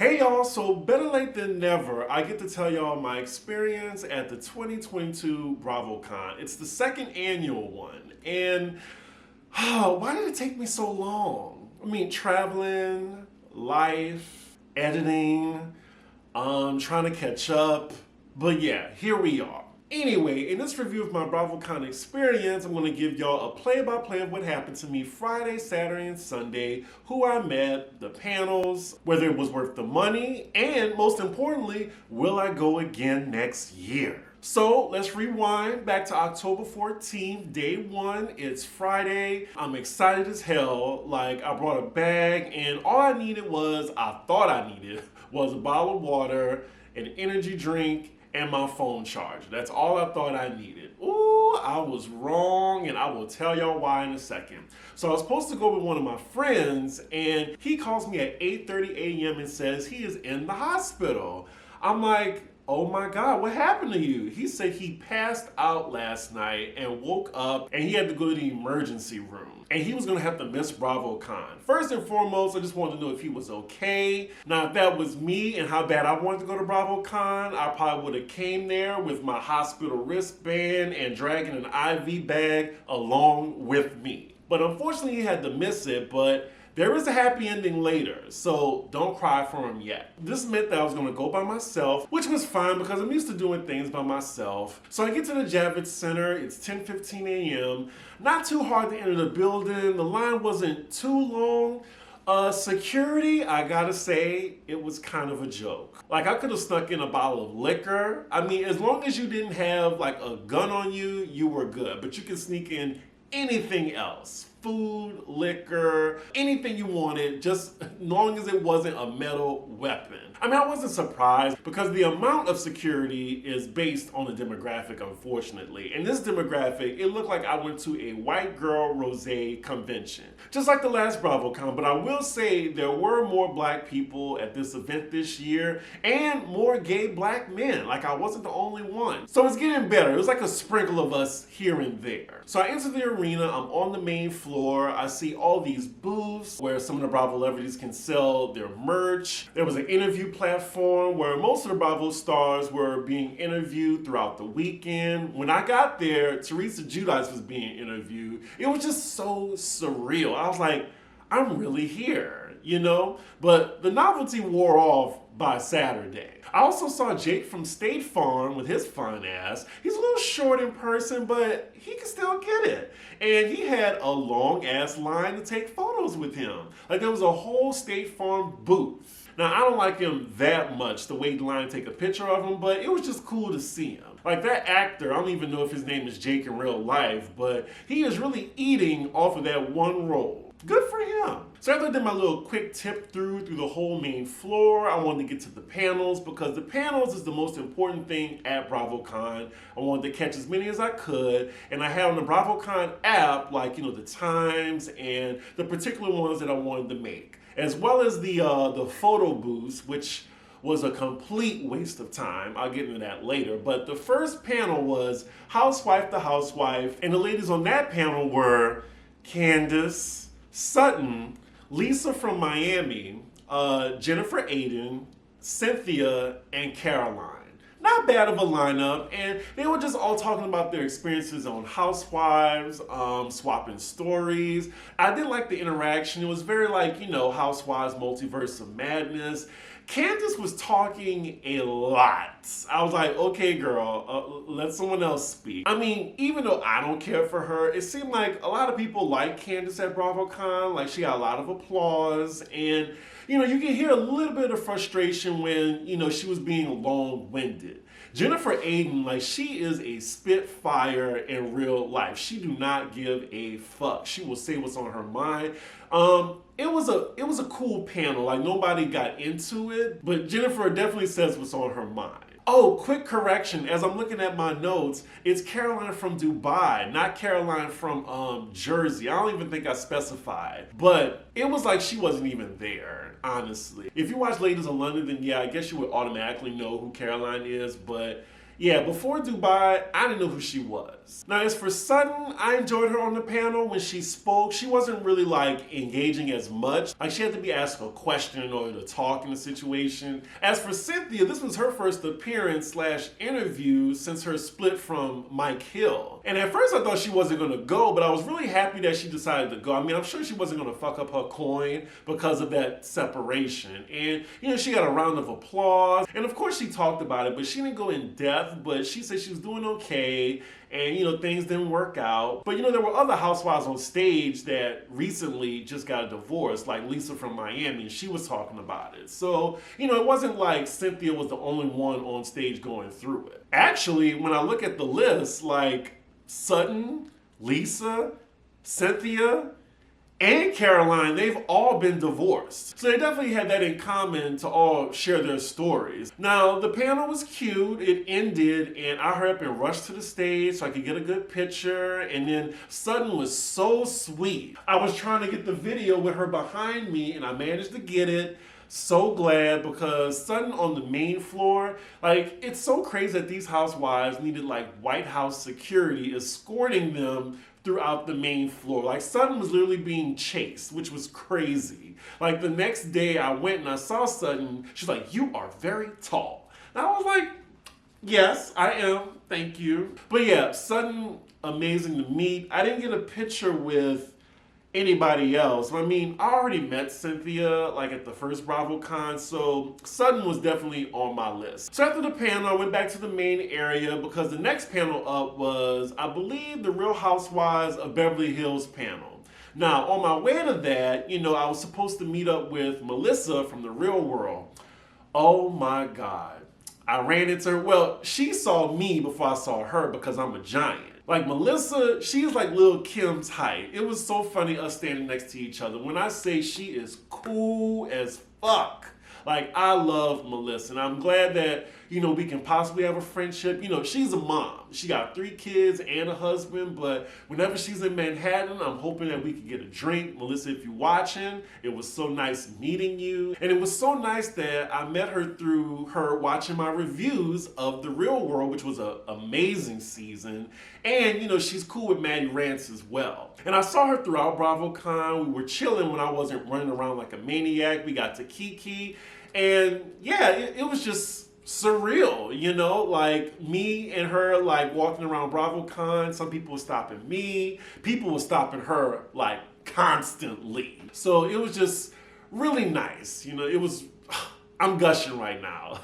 Hey y'all, so better late than never, I get to tell y'all my experience at the 2022 BravoCon. It's the second annual one, and why did it take me so long? I mean, traveling, life, editing, trying to catch up, but yeah, here we are. Anyway, in this review of my BravoCon experience, I'm going to give y'all a play-by-play of what happened to me Friday, Saturday, and Sunday, who I met, the panels, whether it was worth the money, and most importantly, will I go again next year? So let's rewind back to October 14th, day one. It's Friday. I'm excited as hell. Like, I brought a bag, and all I thought I needed was a bottle of water, an energy drink, and my phone charger. That's all I thought I needed. Ooh, I was wrong, and I will tell y'all why in a second. So I was supposed to go with one of my friends, and he calls me at 8:30 a.m. and says he is in the hospital. I'm like, oh my God, what happened to you? He said he passed out last night and woke up and he had to go to the emergency room. And he was gonna have to miss BravoCon. First and foremost, I just wanted to know if he was okay. Now, if that was me and how bad I wanted to go to BravoCon, I probably would have came there with my hospital wristband and dragging an IV bag along with me. But unfortunately, he had to miss it, but there is a happy ending later, so don't cry for him yet. This meant that I was gonna go by myself, which was fine because I'm used to doing things by myself. So I get to the Javits Center, it's 10:15 a.m. Not too hard to enter the building, the line wasn't too long. Security, I gotta say, it was kind of a joke. Like, I could have snuck in a bottle of liquor. I mean, as long as you didn't have like a gun on you, you were good, but you can sneak in anything else. Food, liquor, anything you wanted, just as long as it wasn't a metal weapon. I mean, I wasn't surprised because the amount of security is based on the demographic, unfortunately. And this demographic, it looked like I went to a white girl rosé convention, just like the last BravoCon. But I will say there were more black people at this event this year and more gay black men. Like, I wasn't the only one. So it's getting better. It was like a sprinkle of us here and there. So I enter the arena, I'm on the main floor. I see all these booths where some of the Bravo celebrities can sell their merch. There was an interview platform where most of the Bravo stars were being interviewed throughout the weekend. When I got there, Teresa Giudice was being interviewed. It was just so surreal. I was like, I'm really here, you know? But the novelty wore off by Saturday. I also saw Jake from State Farm with his fine ass. He's a little short in person, but he can still get it. And he had a long ass line to take photos with him. Like, there was a whole State Farm booth. Now, I don't like him that much to wait in line to take a picture of him, but it was just cool to see him. Like, that actor, I don't even know if his name is Jake in real life, but he is really eating off of that one role. Good for him. So after I did my little quick tip through the whole main floor, I wanted to get to the panels because the panels is the most important thing at BravoCon. I wanted to catch as many as I could, and I had on the BravoCon app, like, you know, the times and the particular ones that I wanted to make, as well as the photo booths, which was a complete waste of time. I'll get into that later. But the first panel was Housewife to Housewife, and the ladies on that panel were Candace, Sutton, Lisa from Miami, Jennifer Aiden, Cynthia, and Caroline. Not bad of a lineup, and they were just all talking about their experiences on Housewives, swapping stories. I did like the interaction. It was very like, you know, Housewives Multiverse of Madness. Candace was talking a lot. I was like, okay, girl, let someone else speak. I mean, even though I don't care for her, it seemed like a lot of people like Candace at BravoCon. Like, she got a lot of applause, and, you know, you can hear a little bit of frustration when, you know, she was being long-winded. Jennifer Aiden, like, she is a spitfire in real life. She do not give a fuck. She will say what's on her mind. It was a cool panel. Like, nobody got into it, but Jennifer definitely says what's on her mind. Oh, quick correction. As I'm looking at my notes, it's Caroline from Dubai, not Caroline from Jersey. I don't even think I specified. But it was like she wasn't even there, honestly. If you watch Ladies of London, then yeah, I guess you would automatically know who Caroline is. But Yeah, before Dubai, I didn't know who she was. Now, as for Sutton, I enjoyed her on the panel when she spoke. She wasn't really like engaging as much. Like she had to be asked a question in order to talk in the situation. As for Cynthia, this was her first appearance slash interview since her split from Mike Hill. And at first I thought she wasn't gonna go, but I was really happy that she decided to go. I mean, I'm sure she wasn't gonna fuck up her coin because of that separation. And, you know, she got a round of applause. And of course she talked about it, but she didn't go in depth, but she said she was doing okay. And, you know, things didn't work out. But, you know, there were other housewives on stage that recently just got a divorce, like Lisa from Miami, and she was talking about it. So, you know, it wasn't like Cynthia was the only one on stage going through it. Actually, when I look at the list, like Sutton, Lisa, Cynthia, and Caroline, they've all been divorced. So they definitely had that in common to all share their stories. Now, the panel was cute. It ended, and I hurried up and rushed to the stage so I could get a good picture. And then Sutton was so sweet. I was trying to get the video with her behind me, and I managed to get it. So glad, because Sutton on the main floor, like, it's so crazy that these housewives needed like White House security escorting them throughout the main floor. Like Sutton was literally being chased, which was crazy. Like the next day I went and I saw Sutton, she's like, "You are very tall." And I was like, "Yes, I am, thank you." But yeah, Sutton, amazing to meet. I didn't get a picture with anybody else. I mean, I already met Cynthia like at the first BravoCon, so Sutton was definitely on my list. So after the panel, I went back to the main area because the next panel up was, I believe, the Real Housewives of Beverly Hills panel. Now, on my way to that, you know, I was supposed to meet up with Melissa from The Real World. Oh my God. I ran into her. Well, she saw me before I saw her because I'm a giant. Like Melissa, she's like Lil Kim's height. It was so funny us standing next to each other. When I say she is cool as fuck. Like, I love Melissa, and I'm glad that, you know, we can possibly have a friendship. You know, she's a mom. She got 3 kids and a husband, but whenever she's in Manhattan, I'm hoping that we can get a drink. Melissa, if you're watching, it was so nice meeting you. And it was so nice that I met her through her watching my reviews of The Real World, which was an amazing season. And, you know, she's cool with Maddie Rance as well. And I saw her throughout BravoCon. We were chilling when I wasn't running around like a maniac. We got to Kiki. And yeah, it was just surreal, you know, like me and her like walking around BravoCon. Some people were stopping me. People were stopping her like constantly. So it was just really nice. You know, it was, I'm gushing right now.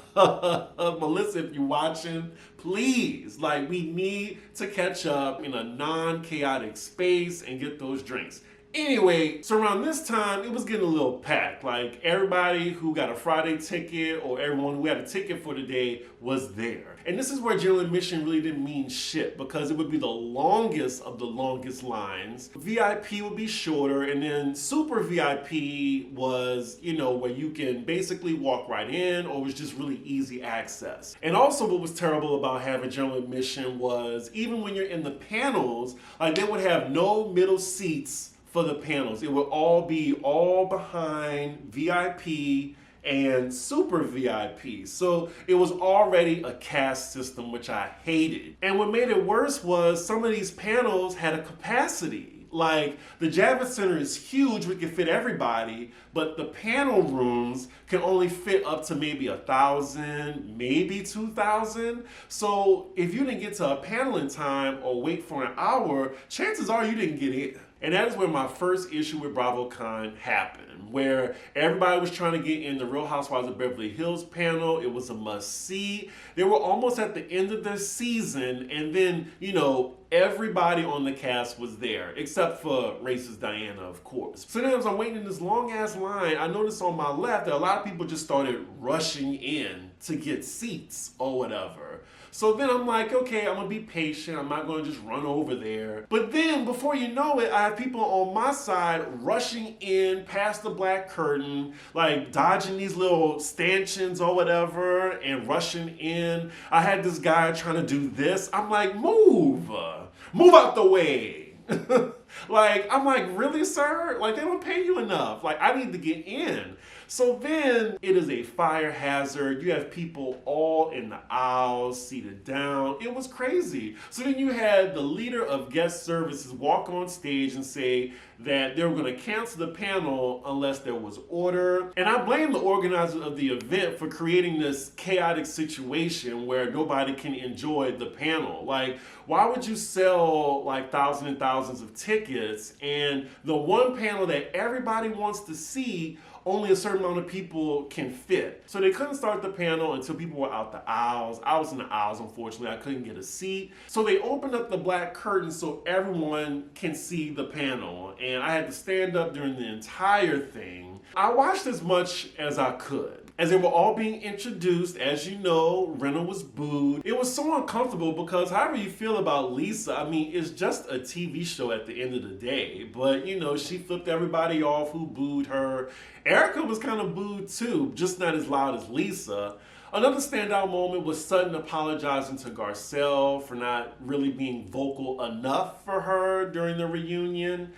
Melissa, if you're watching, please, like, we need to catch up in a non-chaotic space and get those drinks. Anyway, so around this time, it was getting a little packed. Like, everybody who got a Friday ticket or everyone who had a ticket for the day was there. And this is where general admission really didn't mean shit, because it would be the longest of the longest lines. VIP would be shorter, and then super VIP was, you know, where you can basically walk right in, or it was just really easy access. And also what was terrible about having general admission was, even when you're in the panels, like, they would have no middle seats for the panels. It would all be all behind VIP and super VIP. So it was already a caste system, which I hated. And what made it worse was some of these panels had a capacity. Like, the Javits Center is huge, we can fit everybody, but the panel rooms can only fit up to maybe 1,000, maybe 2,000. So if you didn't get to a panel in time or wait for an hour, chances are you didn't get in. And that is where my first issue with BravoCon happened, where everybody was trying to get in the Real Housewives of Beverly Hills panel. It was a must-see. They were almost at the end of their season, and then, you know, everybody on the cast was there, except for racist Diana, of course. So then as I'm waiting in this long-ass line, I noticed on my left that a lot of people just started rushing in to get seats or whatever. So then I'm like, okay, I'm gonna be patient. I'm not gonna just run over there. But then before you know it, I have people on my side rushing in past the black curtain, like dodging these little stanchions or whatever and rushing in. I had this guy trying to do this. I'm like, move out the way. Like, I'm like, really, sir? Like, they don't pay you enough. Like, I need to get in. So then it is a fire hazard. You have people all in the aisles, seated down. It was crazy. So then you had the leader of guest services walk on stage and say that they were going to cancel the panel unless there was order. And I blame the organizers of the event for creating this chaotic situation where nobody can enjoy the panel. Like, why would you sell like thousands and thousands of tickets and the one panel that everybody wants to see, only a certain amount of people can fit? So they couldn't start the panel until people were out the aisles. I was in the aisles, unfortunately. I couldn't get a seat. So they opened up the black curtain so everyone can see the panel. And I had to stand up during the entire thing. I watched as much as I could. As they were all being introduced, as you know, Renna was booed. It was so uncomfortable because however you feel about Lisa, I mean, it's just a TV show at the end of the day. But, you know, she flipped everybody off who booed her. Erica was kind of booed too, just not as loud as Lisa. Another standout moment was Sutton apologizing to Garcelle for not really being vocal enough for her during the reunion.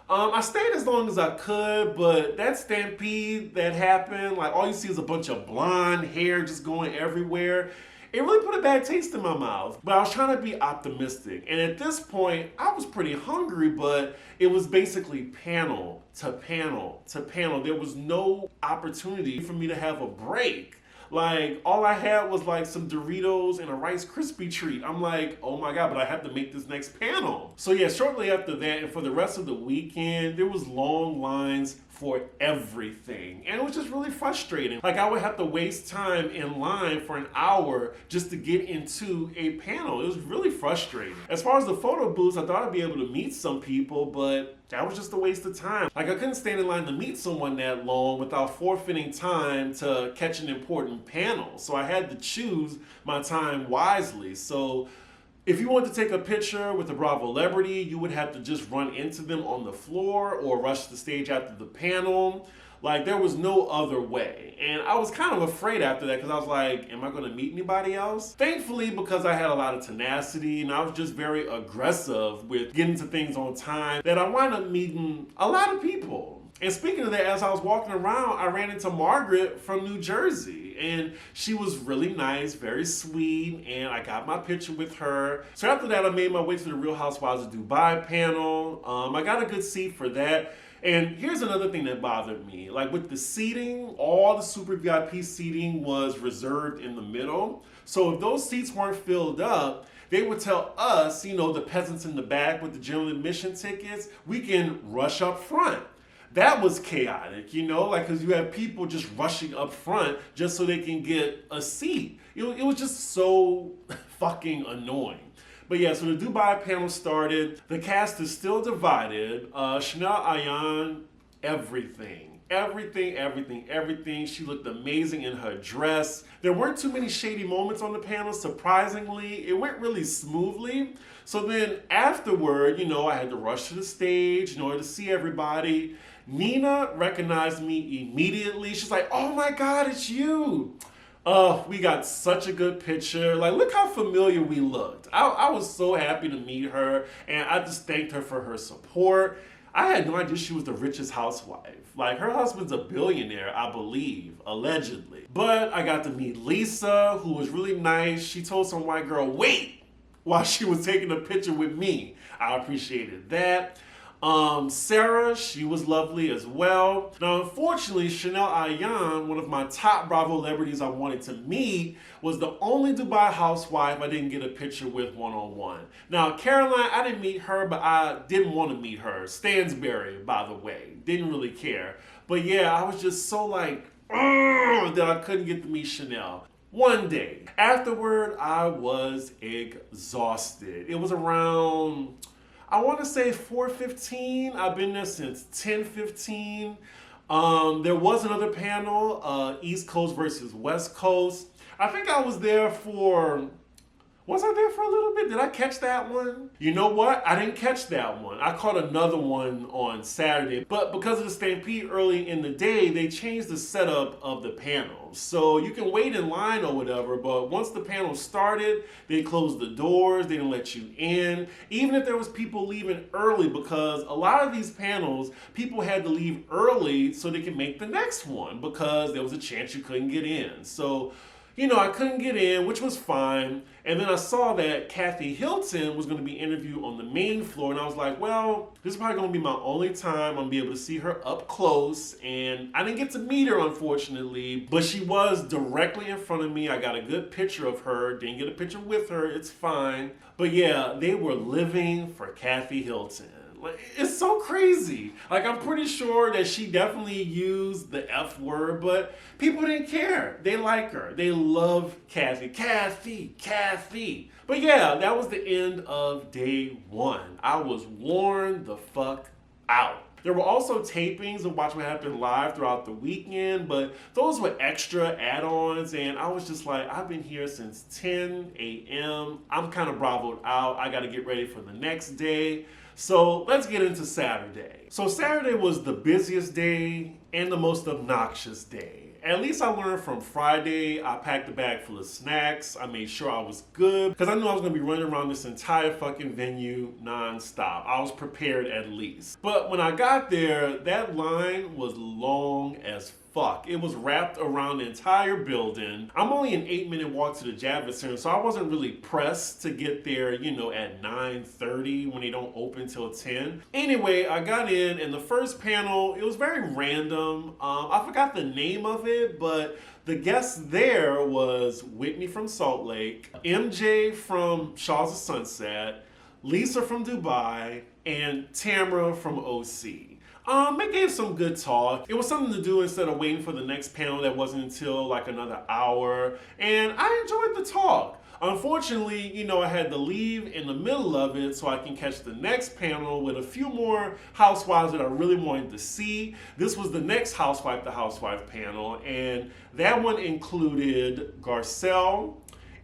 I stayed as long as I could, but that stampede that happened, like all you see is a bunch of blonde hair just going everywhere. It really put a bad taste in my mouth, but I was trying to be optimistic. And at this point, I was pretty hungry, but it was basically panel to panel to panel. There was no opportunity for me to have a break. Like, all I had was like some Doritos and a Rice Krispie treat. I'm like, oh my God, but I have to make this next panel. So yeah, shortly after that, and for the rest of the weekend, there was long lines for everything. And it was just really frustrating. Like, I would have to waste time in line for an hour just to get into a panel. It was really frustrating. As far as the photo booths, I thought I'd be able to meet some people, but that was just a waste of time. Like, I couldn't stand in line to meet someone that long without forfeiting time to catch an important panel. So I had to choose my time wisely. So if you wanted to take a picture with a Bravo celebrity, you would have to just run into them on the floor or rush the stage after the panel. Like, there was no other way. And I was kind of afraid after that because I was like, am I going to meet anybody else? Thankfully, because I had a lot of tenacity and I was just very aggressive with getting to things on time, that I wound up meeting a lot of people. And speaking of that, as I was walking around, I ran into Margaret from New Jersey. And she was really nice, very sweet, and I got my picture with her. So after that, I made my way to the Real Housewives of Dubai panel. I got a good seat for that. And here's another thing that bothered me. Like, with the seating, all the super VIP seating was reserved in the middle. So if those seats weren't filled up, they would tell us, you know, the peasants in the back with the general admission tickets, we can rush up front. That was chaotic, you know, like, because you have people just rushing up front just so they can get a seat. It was just so fucking annoying. But yeah, so the Dubai panel started. The cast is still divided. Chanel Ayan, everything. Everything. She looked amazing in her dress. There weren't too many shady moments on the panel. Surprisingly, it went really smoothly. So then afterward, you know, I had to rush to the stage in order to see everybody. Nina recognized me immediately. She's like, oh my God, it's you. We got such a good picture. Like, look how familiar we looked. I was so happy to meet her, and I just thanked her for her support. I had no idea she was the richest housewife. Like, her husband's a billionaire, I believe, allegedly. But I got to meet Lisa, who was really nice. She told some white girl, wait, while she was taking a picture with me. I appreciated that. Sarah, she was lovely as well. Now, unfortunately, Chanel Ayan, one of my top Bravo celebrities I wanted to meet, was the only Dubai housewife I didn't get a picture with one-on-one. Now, Caroline, I didn't meet her, but I didn't want to meet her. Stansberry, by the way. Didn't really care. But yeah, I was just so like, that I couldn't get to meet Chanel. One day. Afterward, I was exhausted. It was around, I want to say 4:15. I've been there since 10:15. There was another panel, East Coast versus West Coast. I think I was there for Was I there for a little bit? Did I catch that one? You know what? I didn't catch that one. I caught another one on Saturday. But because of the stampede early in the day, they changed the setup of the panels. So you can wait in line or whatever, but once the panel started, they closed the doors, they didn't let you in. Even if there was people leaving early, because a lot of these panels, people had to leave early so they could make the next one because there was a chance you couldn't get in. So I couldn't get in, which was fine. And then I saw that Kathy Hilton was going to be interviewed on the main floor. And I was like, well, this is probably going to be my only time I'm going to be able to see her up close. And I didn't get to meet her, unfortunately. But she was directly in front of me. I got a good picture of her. Didn't get a picture with her. It's fine. But yeah, they were living for Kathy Hilton. Like, it's so crazy. Like, I'm pretty sure that she definitely used the F word, but people didn't care. They like her. They love Kathy. Kathy. But yeah, that was the end of day one. I was worn the fuck out. There were also tapings of Watch What Happened Live throughout the weekend, but those were extra add-ons, and I was just like, I've been here since 10 a.m. I'm kind of bravoed out. I got to get ready for the next day. So let's get into Saturday. So Saturday was the busiest day and the most obnoxious day. At least I learned from Friday. I packed a bag full of snacks. I made sure I was good because I knew I was going to be running around this entire fucking venue nonstop. I was prepared at least. But when I got there, that line was long as fuck. It was wrapped around the entire building. I'm only an 8-minute walk to the Javits Center, so I wasn't really pressed to get there, at 9:30 when they don't open till 10. Anyway, I got in, and the first panel, it was very random. I forgot the name of it, but the guest there was Whitney from Salt Lake, MJ from Shaw's of Sunset, Lisa from Dubai, and Tamara from OC. They gave some good talk. It was something to do instead of waiting for the next panel that wasn't until like another hour. And I enjoyed the talk. Unfortunately, I had to leave in the middle of it so I can catch the next panel with a few more housewives that I really wanted to see. This was the next Housewife to Housewife panel, and that one included Garcelle,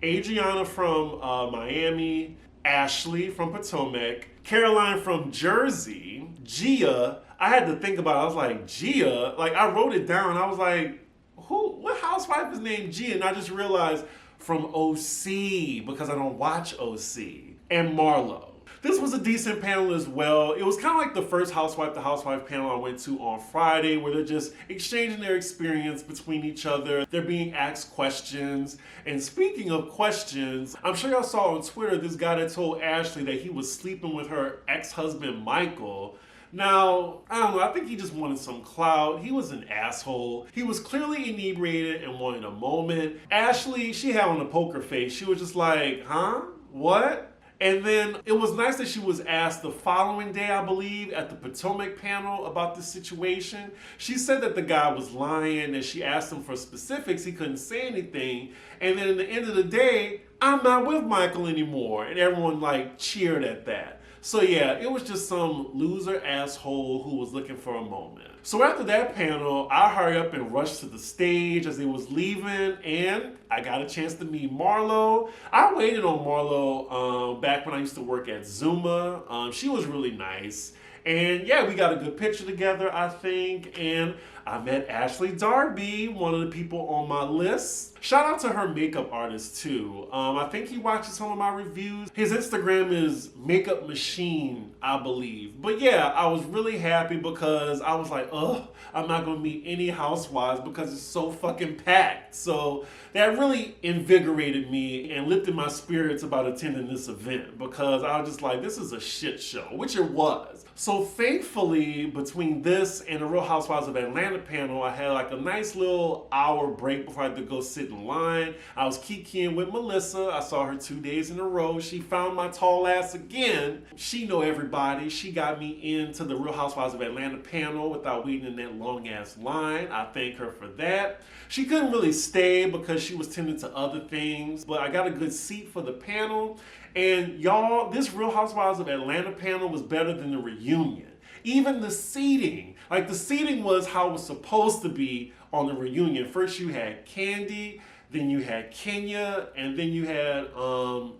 Adriana from Miami, Ashley from Potomac, Caroline from Jersey, Gia. I had to think about it. I was like, Gia? Like, I wrote it down. I was like, what housewife is named Gia? And I just realized from OC, because I don't watch OC, and Marlo. This was a decent panel as well. It was kind of like the first Housewife to Housewife panel I went to on Friday, where they're just exchanging their experience between each other. They're being asked questions. And speaking of questions, I'm sure y'all saw on Twitter this guy that told Ashley that he was sleeping with her ex-husband, Michael. Now, I don't know, I think he just wanted some clout. He was an asshole. He was clearly inebriated and wanted a moment. Ashley, she had on a poker face. She was just like, huh? What? And then it was nice that she was asked the following day, I believe, at the Potomac panel about the situation. She said that the guy was lying, and she asked him for specifics. He couldn't say anything. And then at the end of the day, I'm not with Michael anymore. And everyone cheered at that. So yeah, it was just some loser asshole who was looking for a moment. So after that panel, I hurried up and rushed to the stage as they was leaving, and I got a chance to meet Marlo. I waited on Marlo back when I used to work at Zuma. She was really nice. And yeah, we got a good picture together, I think. And I met Ashley Darby, one of the people on my list. Shout out to her makeup artist too. I think he watches some of my reviews. His Instagram is Makeup Machine, I believe. But yeah, I was really happy because I was like, I'm not gonna meet any housewives because it's so fucking packed. So that really invigorated me and lifted my spirits about attending this event because I was just like, this is a shit show, which it was. So thankfully, between this and the Real Housewives of Atlanta panel, I had a nice little hour break before I had to go sit in line. I was kikiing with Melissa. I saw her 2 days in a row. She found my tall ass again. She know everybody. She got me into the Real Housewives of Atlanta panel without waiting in that long ass line. I thank her for that. She couldn't really stay because she was tending to other things, but I got a good seat for the panel. And y'all, this Real Housewives of Atlanta panel was better than the reunion. Even the seating, the seating was how it was supposed to be on the reunion. First you had Candy, then you had Kenya, and then you had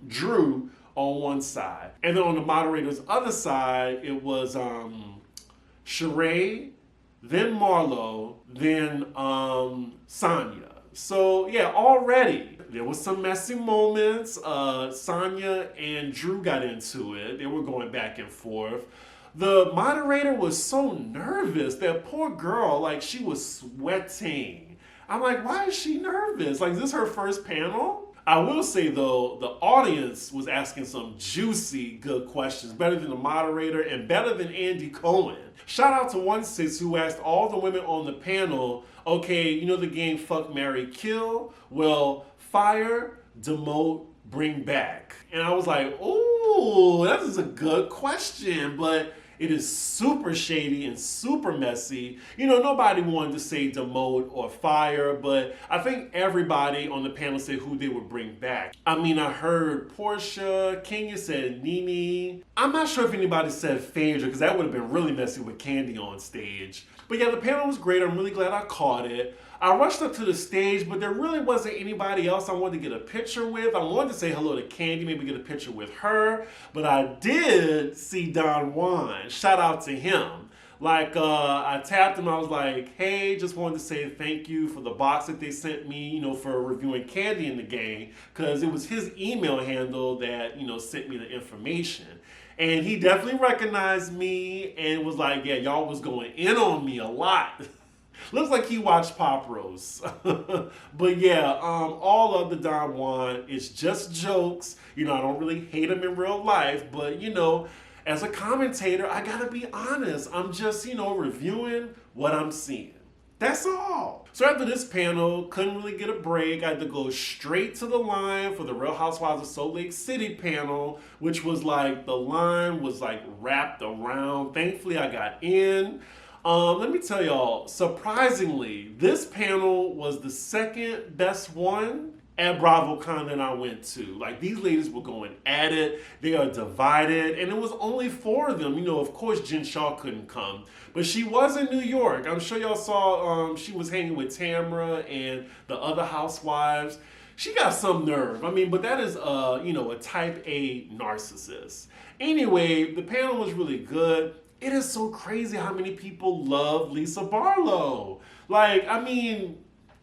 Drew on one side. And then on the moderator's other side, it was Sheree, then Marlo, then Sonya. So yeah, already there was some messy moments. Sonya and Drew got into it. They were going back and forth. The moderator was so nervous. That poor girl, like she was sweating. I'm like, why is she nervous? Like, is this her first panel? I will say though, the audience was asking some juicy, good questions, better than the moderator and better than Andy Cohen. Shout out to one sis who asked all the women on the panel, okay, you know the game Fuck, Marry, Kill? Well, fire, demote, bring back. And I was like, ooh, that is a good question, but it is super shady and super messy. You know, nobody wanted to say demote or fire, but I think everybody on the panel said who they would bring back. I mean, I heard Portia, Kenya said Nene. I'm not sure if anybody said Phaedra, because that would have been really messy with Candy on stage. But yeah, the panel was great. I'm really glad I caught it. I rushed up to the stage, but there really wasn't anybody else I wanted to get a picture with. I wanted to say hello to Candy, maybe get a picture with her, but I did see Don Juan. Shout out to him. Like, I tapped him, I was like, hey, just wanted to say thank you for the box that they sent me, you know, for reviewing Candy in the game, because it was his email handle that, you know, sent me the information. And he definitely recognized me and was like, yeah, y'all was going in on me a lot. Looks like he watched Pop Roast. But yeah, all of the Don Juan is just jokes. You know, I don't really hate him in real life, but you know, as a commentator, I gotta be honest. I'm just, you know, reviewing what I'm seeing. That's all. So after this panel, couldn't really get a break. I had to go straight to the line for the Real Housewives of Salt Lake City panel, which was like, the line was like wrapped around. Thankfully, I got in. Let me tell y'all, surprisingly, this panel was the second best one at BravoCon that I went to. Like, these ladies were going at it. They are divided. And it was only four of them. You know, of course, Jen Shaw couldn't come. But she was in New York. I'm sure y'all saw she was hanging with Tamra and the other housewives. She got some nerve. I mean, but that is, you know, a type A narcissist. Anyway, the panel was really good. It is so crazy how many people love Lisa Barlow. Like, I mean,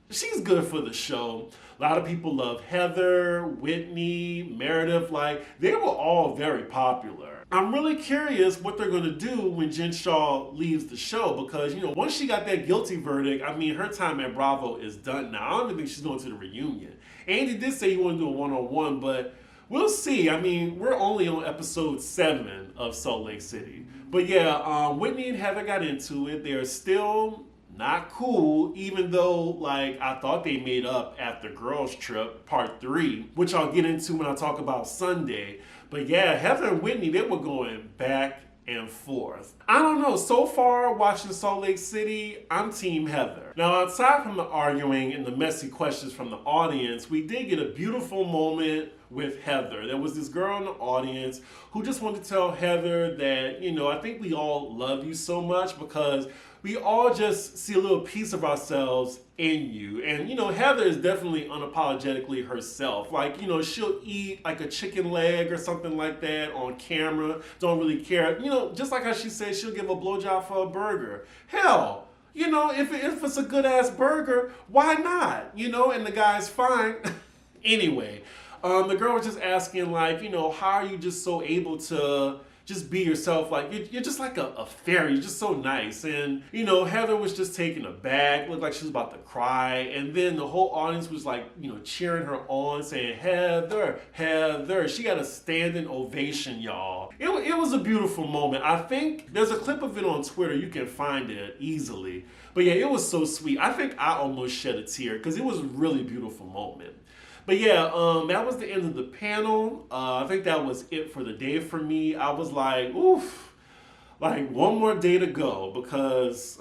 she's good for the show. A lot of people love Heather, Whitney, Meredith. Like, they were all very popular. I'm really curious what they're going to do when Jen Shaw leaves the show, because, you know, once she got that guilty verdict, I mean, her time at Bravo is done now. I don't even think she's going to the reunion. Andy did say he wanted to do a one-on-one, but we'll see. I mean, we're only on episode 7 of Salt Lake City. But yeah, Whitney and Heather got into it. They're still not cool, even though, like, I thought they made up after Girls Trip Part 3, which I'll get into when I talk about Sunday. But yeah, Heather and Whitney, they were going back and forth. I don't know, so far watching Salt Lake City, I'm Team Heather. Now, aside from the arguing and the messy questions from the audience, we did get a beautiful moment with Heather. There was this girl in the audience who just wanted to tell Heather that, you know, I think we all love you so much because we all just see a little piece of ourselves in you. And, you know, Heather is definitely unapologetically herself. Like, you know, she'll eat like a chicken leg or something like that on camera. Don't really care. You know, just like how she said she'll give a blowjob for a burger. Hell, you know, if it's a good ass burger, why not? You know, and the guy's fine. Anyway, the girl was just asking, like, you know, how are you just so able to just be yourself? Like, you're just like a fairy. You're just so nice. And, you know, Heather was just taken aback, looked like she was about to cry. And then the whole audience was like, you know, cheering her on, saying, Heather, Heather. She got a standing ovation, y'all. It was a beautiful moment. I think there's a clip of it on Twitter. You can find it easily. But yeah, it was so sweet. I think I almost shed a tear because it was a really beautiful moment. But yeah, that was the end of the panel. I think that was it for the day for me. I was like, oof, like one more day to go, because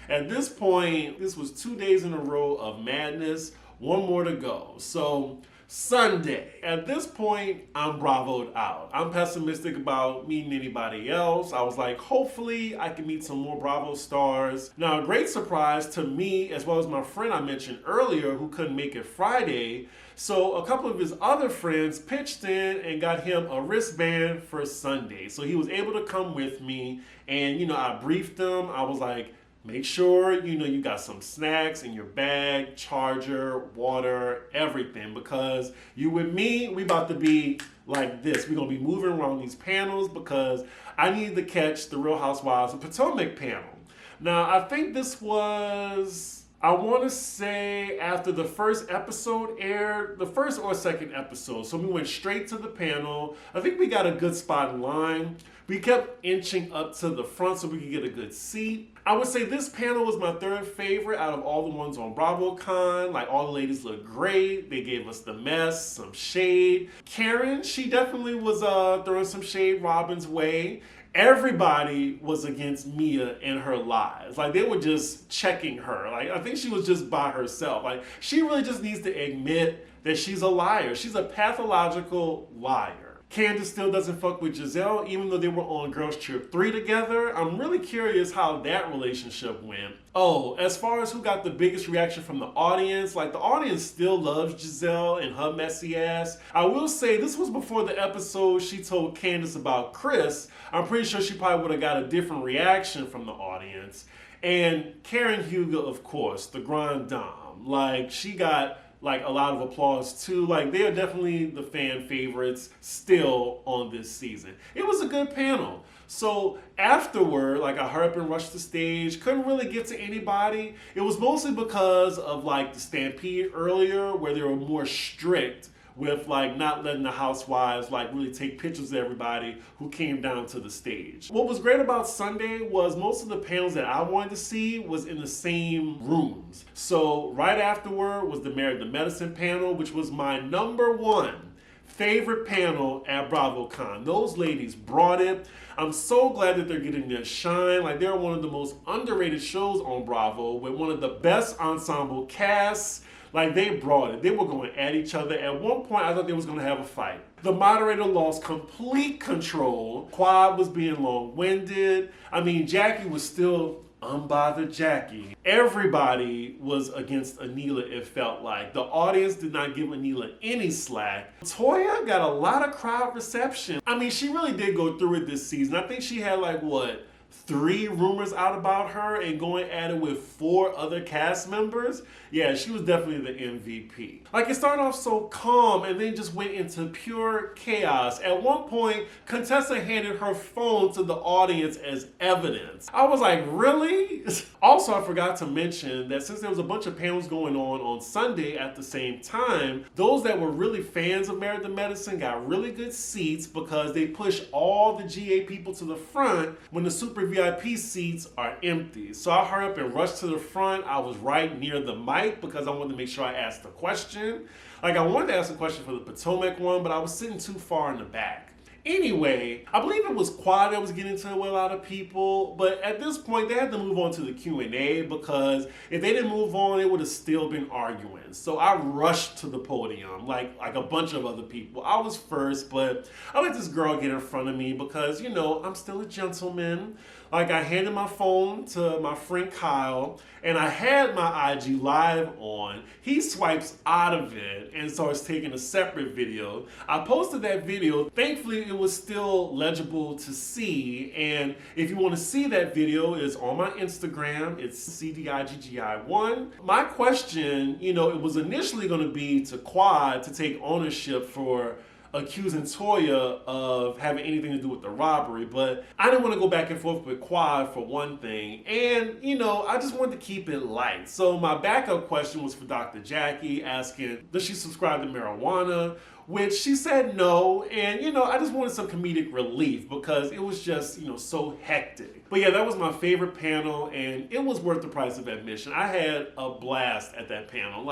at this point, this was 2 days in a row of madness, one more to go. So Sunday. At this point, I'm bravoed out. I'm pessimistic about meeting anybody else. I was like, hopefully I can meet some more Bravo stars. Now, a great surprise to me, as well as my friend I mentioned earlier who couldn't make it Friday. So a couple of his other friends pitched in and got him a wristband for Sunday. So he was able to come with me, and I briefed him. I was like, make sure you got some snacks in your bag, charger, water, everything, because you with me, we about to be like this. We're gonna be moving around these panels because I needed to catch the Real Housewives of Potomac panel. Now, I think this was, I want to say after the first episode aired, the first or second episode. So we went straight to the panel. I think we got a good spot in line. We kept inching up to the front so we could get a good seat. I would say this panel was my third favorite out of all the ones on BravoCon. Like, all the ladies looked great. They gave us the mess, some shade. Karen, she definitely was throwing some shade Robin's way. Everybody was against Mia and her lies. Like, they were just checking her. Like, I think she was just by herself. Like, she really just needs to admit that she's a liar. She's a pathological liar. Candace still doesn't fuck with Giselle, even though they were on Girls Trip 3 together. I'm really curious how that relationship went. Oh, as far as who got the biggest reaction from the audience, like, the audience still loves Giselle and her messy ass. I will say this was before the episode she told Candace about Chris. I'm pretty sure she probably would have got a different reaction from the audience. And Karen Huger, of course, the Grand Dame. Like, she got a lot of applause too. Like, they are definitely the fan favorites still on this season. It was a good panel. So afterward, I hurried up and rushed the stage. Couldn't really get to anybody. It was mostly because of the Stampede earlier, where they were more strict with not letting the housewives really take pictures of everybody who came down to the stage. What was great about Sunday was most of the panels that I wanted to see was in the same rooms. So right afterward was the Married to Medicine panel, which was my number one favorite panel at BravoCon. Those ladies brought it. I'm so glad that they're getting their shine. They're one of the most underrated shows on Bravo with one of the best ensemble casts. They brought it. They were going at each other. At one point, I thought they was going to have a fight. The moderator lost complete control. Quad was being long-winded. I mean, Jackie was still unbothered Jackie. Everybody was against Anila, it felt like. The audience did not give Anila any slack. Toya got a lot of crowd reception. I mean, she really did go through it this season. I think she had 3 rumors out about her and going at it with 4 other cast members. Yeah, she was definitely the MVP. It started off so calm and then just went into pure chaos. At one point, Contessa handed her phone to the audience as evidence. I was like, really? Also, I forgot to mention that since there was a bunch of panels going on Sunday at the same time, those that were really fans of Married to Medicine got really good seats because they pushed all the GA people to the front when the Super VIP seats are empty. So I hurried up and rushed to the front. I was right near the mic because I wanted to make sure I asked a question. I wanted to ask a question for the Potomac one, but I was sitting too far in the back. Anyway, I believe it was Quad that was getting to it with a lot of people, but at this point they had to move on to the Q&A because if they didn't move on, they would have still been arguing. So I rushed to the podium like a bunch of other people. I was first, but I let this girl get in front of me because, I'm still a gentleman. I handed my phone to my friend Kyle, and I had my IG live on. He swipes out of it and starts taking a separate video. I posted that video. Thankfully, it was still legible to see. And if you want to see that video, it's on my Instagram. It's CDIGGI1. My question, it was initially going to be to Quad to take ownership for accusing Toya of having anything to do with the robbery, but I didn't want to go back and forth with Quad for one thing, and I just wanted to keep it light. So my backup question was for Dr. Jackie, asking, does she subscribe to marijuana? Which she said no, and I just wanted some comedic relief because it was just, so hectic. But yeah, that was my favorite panel, and it was worth the price of admission. I had a blast at that panel.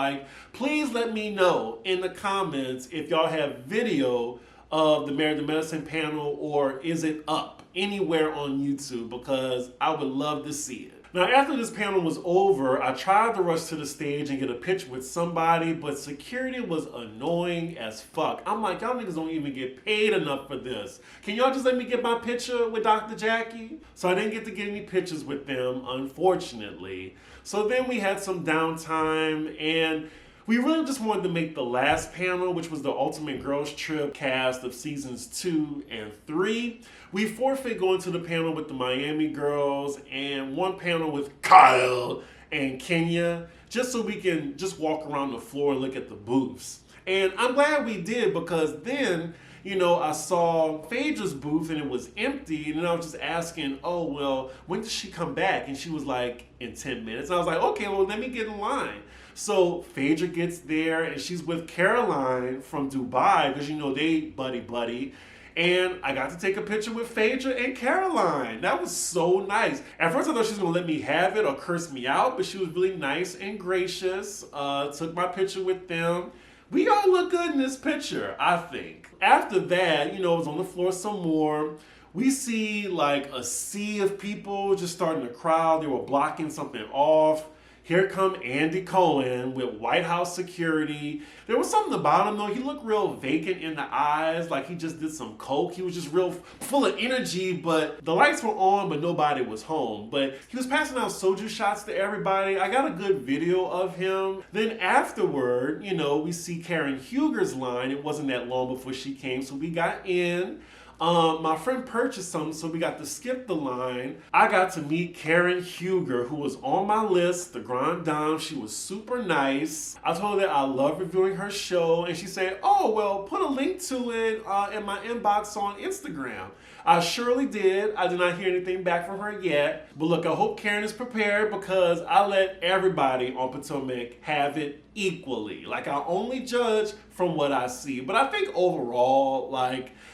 Please let me know in the comments if y'all have video of the Married to Medicine panel, or is it up anywhere on YouTube, because I would love to see it. Now, after this panel was over, I tried to rush to the stage and get a picture with somebody, but security was annoying as fuck. I'm like, y'all niggas don't even get paid enough for this. Can y'all just let me get my picture with Dr. Jackie? So I didn't get to get any pictures with them, unfortunately. So then we had some downtime, and we really just wanted to make the last panel, which was the Ultimate Girls Trip cast of seasons 2 and 3. We forfeit going to the panel with the Miami girls and one panel with Kyle and Kenya, just so we can just walk around the floor and look at the booths. And I'm glad we did, because then, I saw Phaedra's booth and it was empty, and then I was just asking, oh, well, when does she come back? And she was like, in 10 minutes. And I was like, okay, well, let me get in line. So Phaedra gets there, and she's with Caroline from Dubai, because, they buddy. And I got to take a picture with Phaedra and Caroline. That was so nice. At first I thought she was going to let me have it or curse me out, but she was really nice and gracious. Took my picture with them. We all look good in this picture, I think. After that, I was on the floor some more. We see like a sea of people just starting to crowd. They were blocking something off. Here come Andy Cohen with White House security. There was something about him though. He looked real vacant in the eyes, like he just did some coke. He was just real full of energy, but the lights were on, but nobody was home. But he was passing out soju shots to everybody. I got a good video of him. Then afterward, we see Karen Huger's line. It wasn't that long before she came, so we got in. My friend purchased something, so we got to skip the line. I got to meet Karen Huger, who was on my list, the Grand Dame. She was super nice. I told her that I love reviewing her show, and she said, oh, well, put a link to it in my inbox on Instagram. I surely did. I did not hear anything back from her yet. But look, I hope Karen is prepared, because I let everybody on Potomac have it equally. Like, I only judge from what I see. But I think overall,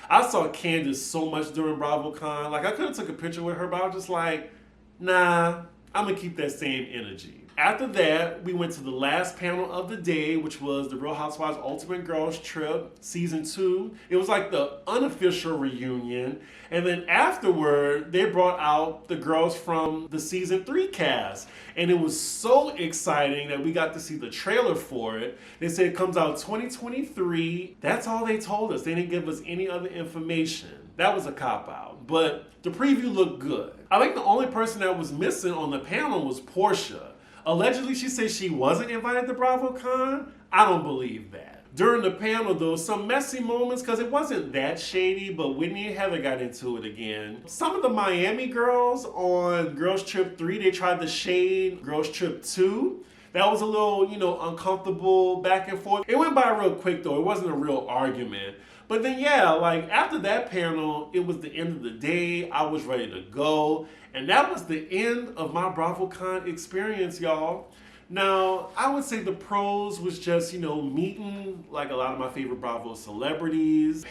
I saw Candace so much during BravoCon. I could have took a picture with her, but I was just like, nah, I'm going to keep that same energy. After that, we went to the last panel of the day, which was the Real Housewives Ultimate Girls Trip, Season 2. It was like the unofficial reunion. And then afterward, they brought out the girls from the Season 3 cast. And it was so exciting that we got to see the trailer for it. They said it comes out 2023. That's all they told us. They didn't give us any other information. That was a cop-out. But the preview looked good. I think the only person that was missing on the panel was Portia. Allegedly, she said she wasn't invited to BravoCon. I don't believe that. During the panel, though, some messy moments, because it wasn't that shady, but Whitney and Heather got into it again. Some of the Miami girls on Girls Trip 3, they tried to shade Girls Trip 2. That was a little, uncomfortable back and forth. It went by real quick, though. It wasn't a real argument. But then, after that panel, it was the end of the day. I was ready to go. And that was the end of my BravoCon experience, y'all. Now, I would say the pros was just, meeting a lot of my favorite Bravo celebrities. The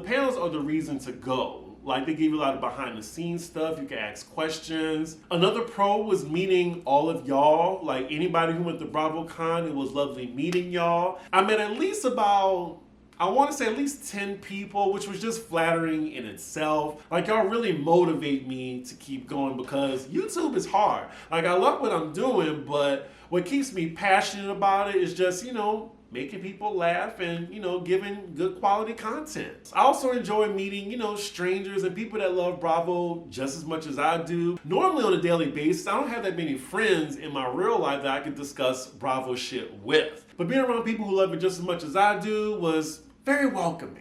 panels are the reason to go. They give you a lot of behind the scenes stuff. You can ask questions. Another pro was meeting all of y'all. Anybody who went to BravoCon, it was lovely meeting y'all. I met at least I want to say at least 10 people, which was just flattering in itself. Y'all really motivate me to keep going, because YouTube is hard. I love what I'm doing, but what keeps me passionate about it is just, making people laugh and, giving good quality content. I also enjoy meeting, strangers and people that love Bravo just as much as I do. Normally on a daily basis, I don't have that many friends in my real life that I could discuss Bravo shit with. But being around people who love it just as much as I do was very welcoming.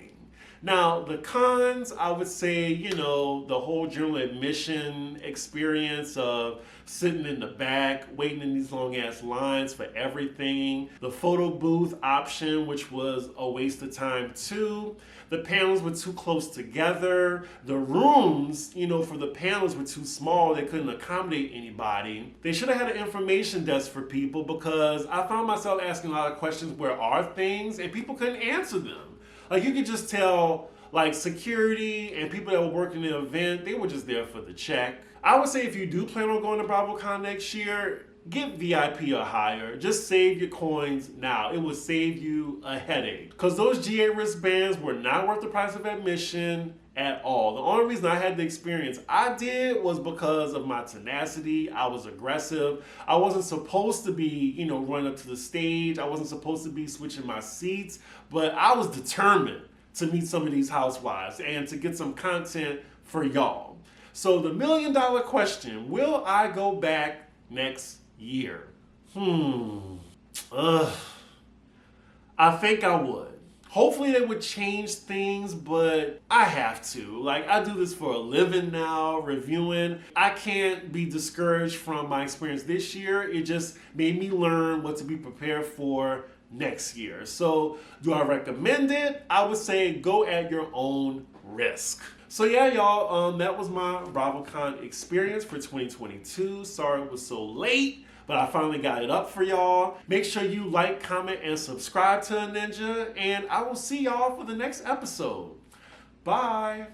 Now, the cons, I would say, the whole general admission experience of sitting in the back, waiting in these long ass lines for everything. The photo booth option, which was a waste of time too. The panels were too close together. The rooms, for the panels were too small. They couldn't accommodate anybody. They should have had an information desk for people, because I found myself asking a lot of questions, where are things? And people couldn't answer them. You could just tell, security and people that were working the event, they were just there for the check. I would say if you do plan on going to BravoCon next year, get VIP or higher. Just save your coins now. It will save you a headache. Because those GA wristbands were not worth the price of admission at all. The only reason I had the experience I did was because of my tenacity. I was aggressive. I wasn't supposed to be, running up to the stage. I wasn't supposed to be switching my seats, but I was determined to meet some of these housewives and to get some content for y'all. So the $1 million question, will I go back next year? I think I would. Hopefully they would change things, but I have to. I do this for a living now, reviewing. I can't be discouraged from my experience this year. It just made me learn what to be prepared for next year. So do I recommend it? I would say go at your own risk. So yeah, y'all, that was my BravoCon experience for 2022. Sorry it was so late, but I finally got it up for y'all. Make sure you like, comment, and subscribe to A Ninja, and I will see y'all for the next episode. Bye.